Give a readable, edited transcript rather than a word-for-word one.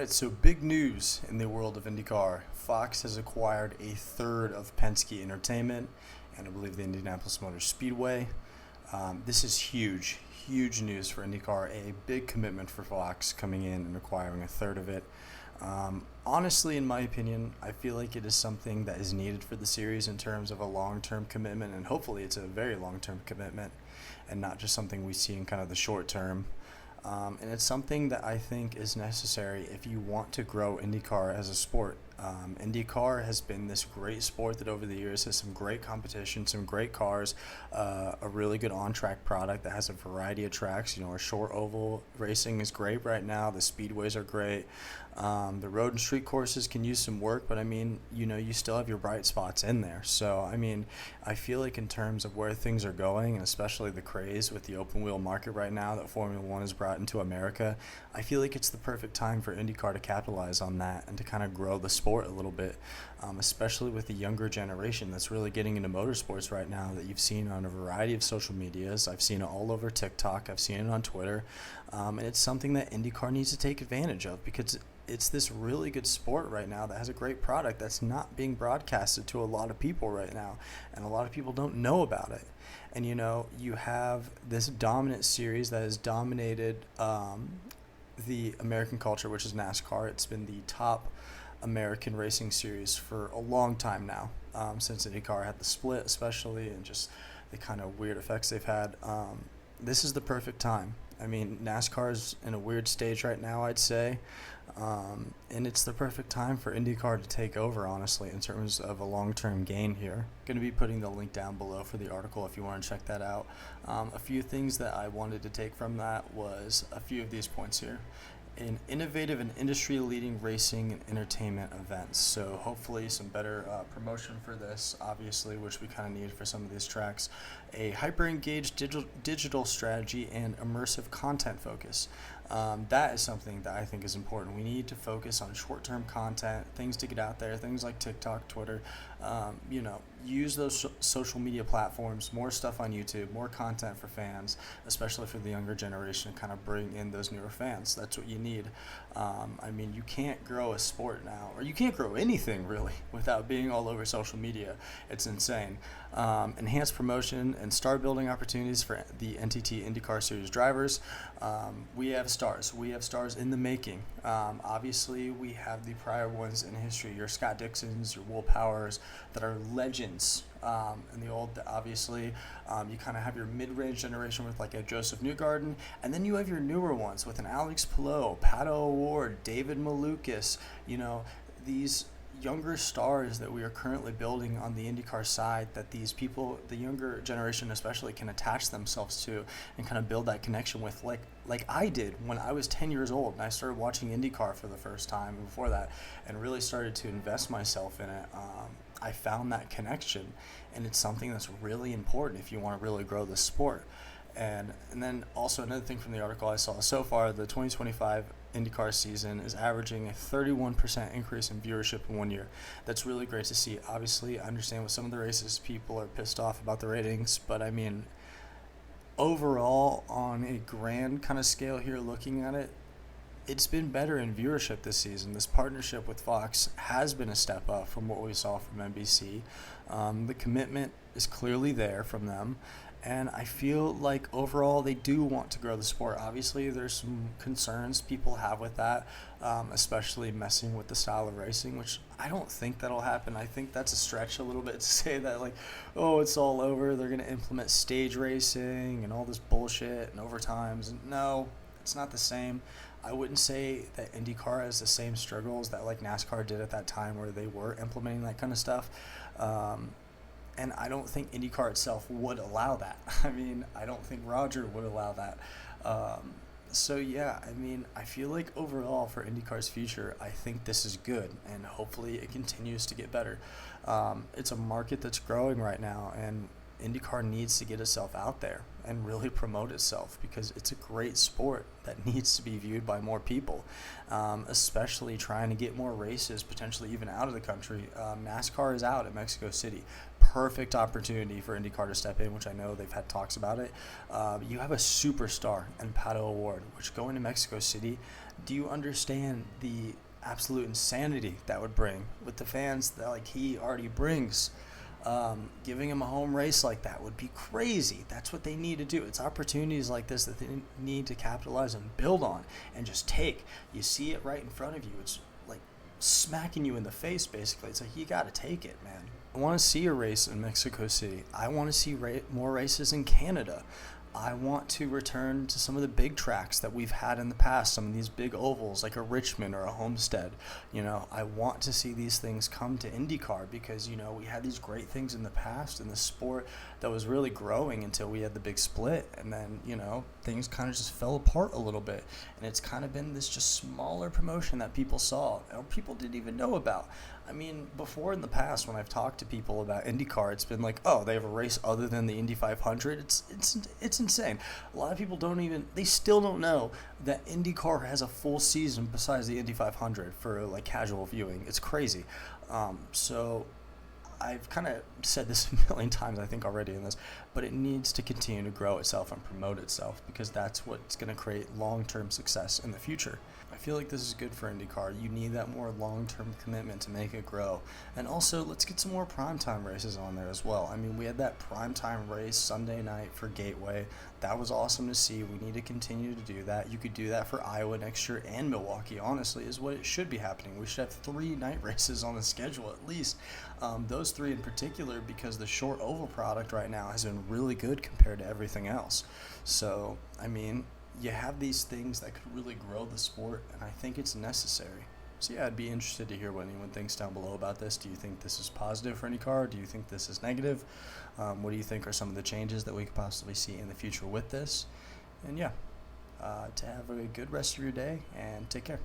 Alright, so big news in the world of IndyCar. Fox has acquired a third of Penske Entertainment and I believe the Indianapolis Motor Speedway. This is huge, huge news for IndyCar. A big commitment for Fox coming in and acquiring a third of it. Honestly, in my opinion, I feel like it is something that is needed for the series in terms of a long-term commitment, and hopefully it's a very long-term commitment and not just something we see in kind of the short term. And it's something that I think is necessary if you want to grow IndyCar as a sport. IndyCar has been this great sport that over the years has some great competition, some great cars, a really good on-track product that has a variety of tracks. You know, our short oval racing is great right now. The speedways are great. The road and street courses can use some work, but I mean, you know, you still have your bright spots in there. So, I mean, I feel like in terms of where things are going, and especially the craze with the open wheel market right now that Formula One has brought into America, I feel like it's the perfect time for IndyCar to capitalize on that and to kind of grow the sport a little bit, especially with the younger generation that's really getting into motorsports right now that you've seen on a variety of social medias. I've seen it all over TikTok. I've seen it on Twitter. And it's something that IndyCar needs to take advantage of because it's this really good sport right now that has a great product that's not being broadcasted to a lot of people right now, and a lot of people don't know about it. And you know, you have this dominant series that has dominated the American culture, which is NASCAR. It's been the top American racing series for a long time now, since IndyCar had the split especially, and just the kind of weird effects they've had. This is the perfect time. I mean, NASCAR is in a weird stage right now, I'd say, and it's the perfect time for IndyCar to take over, honestly, in terms of a long-term gain here. Going to be putting the link down below for the article if you want to check that out. A few things that I wanted to take from that was a few of these points here. In innovative and industry-leading racing and entertainment events. So hopefully some better promotion for this, obviously, which we kind of need for some of these tracks. A hyper-engaged digital strategy and immersive content focus. That is something that I think is important. We need to focus on short-term content, things to get out there, things like TikTok, Twitter. Use those social media platforms, more stuff on YouTube, more content for fans, especially for the younger generation, to kind of bring in those newer fans. That's what you need. I mean, you can't grow a sport now, or you can't grow anything really, without being all over social media. It's insane. Enhanced promotion and star building opportunities for the NTT IndyCar Series drivers. We have stars. We have stars in the making. Obviously, we have the prior ones in history. Your Scott Dixons, your Will Powers, that are legends. In the old, obviously, you kind of have your mid-range generation with like a Joseph Newgarden, and then you have your newer ones with an Alex Palou, Pato O'Ward, David Malukas. You know, these younger stars that we are currently building on the IndyCar side, that these people, the younger generation especially, can attach themselves to and kind of build that connection with, like I did when I was 10 years old and I started watching IndyCar for the first time, and before that, and really started to invest myself in it. I found that connection, and it's something that's really important if you want to really grow the sport. And then also another thing from the article I saw, so far the 2025 IndyCar season is averaging a 31% increase in viewership in 1 year. That's really great to see. Obviously, I understand with some of the races people are pissed off about the ratings, but I mean, overall, on a grand kind of scale here, looking at it, it's been better in viewership this season. This partnership with Fox has been a step up from what we saw from NBC. The commitment is clearly there from them, and I feel like overall they do want to grow the sport. Obviously, there's some concerns people have with that, especially messing with the style of racing, which I don't think that'll happen. I think that's a stretch a little bit to say that, like, oh, it's all over. They're going to implement stage racing and all this bullshit and overtimes. And no, it's not the same. I wouldn't say that IndyCar has the same struggles that like NASCAR did at that time where they were implementing that kind of stuff. And I don't think IndyCar itself would allow that. I mean, I don't think Roger would allow that. So yeah, I mean, I feel like overall for IndyCar's future, I think this is good, and hopefully it continues to get better. It's a market that's growing right now, and IndyCar needs to get itself out there and really promote itself because it's a great sport that needs to be viewed by more people, especially trying to get more races potentially even out of the country. NASCAR is out at Mexico City. perfect opportunity for IndyCar to step in, which I know they've had talks about it. You have a superstar in Pato O'Ward, which going to Mexico City, do you understand the absolute insanity that would bring with the fans that like he already brings? Giving him a home race like that would be crazy. That's what they need to do. It's opportunities like this that they need to capitalize and build on and just take. You see it right in front of you. It's like smacking you in the face, basically. It's like, you got to take it, man. I want to see a race in Mexico City. I want to see more races in Canada. I want to return to some of the big tracks that we've had in the past, some of these big ovals like a Richmond or a Homestead. I want to see these things come to IndyCar because, we had these great things in the past in the sport that was really growing until we had the big split. And then, things kind of just fell apart a little bit. And it's kind of been this just smaller promotion that people saw or people didn't even know about. I mean, before in the past, when I've talked to people about IndyCar, it's been like, oh, they have a race other than the Indy 500. It's insane. A lot of people they still don't know that IndyCar has a full season besides the Indy 500 for like casual viewing. It's crazy. So I've kind of said this a million times, I think, already in this, but it needs to continue to grow itself and promote itself because that's what's going to create long-term success in the future. I feel like this is good for IndyCar. You need that more long-term commitment to make it grow. And also, let's get some more primetime races on there as well. I mean, we had that primetime race Sunday night for Gateway. That was awesome to see. We need to continue to do that. You could do that for Iowa next year and Milwaukee, honestly, is what it should be happening. We should have 3 night races on the schedule at least. Those 3 in particular, because the short oval product right now has been really good compared to everything else. So, I mean, you have these things that could really grow the sport, and I think it's necessary. So yeah, I'd be interested to hear what anyone thinks down below about this. Do you think this is positive for IndyCar? Do you think this is negative? What do you think are some of the changes that we could possibly see in the future with this? And yeah, to have a good rest of your day, and take care.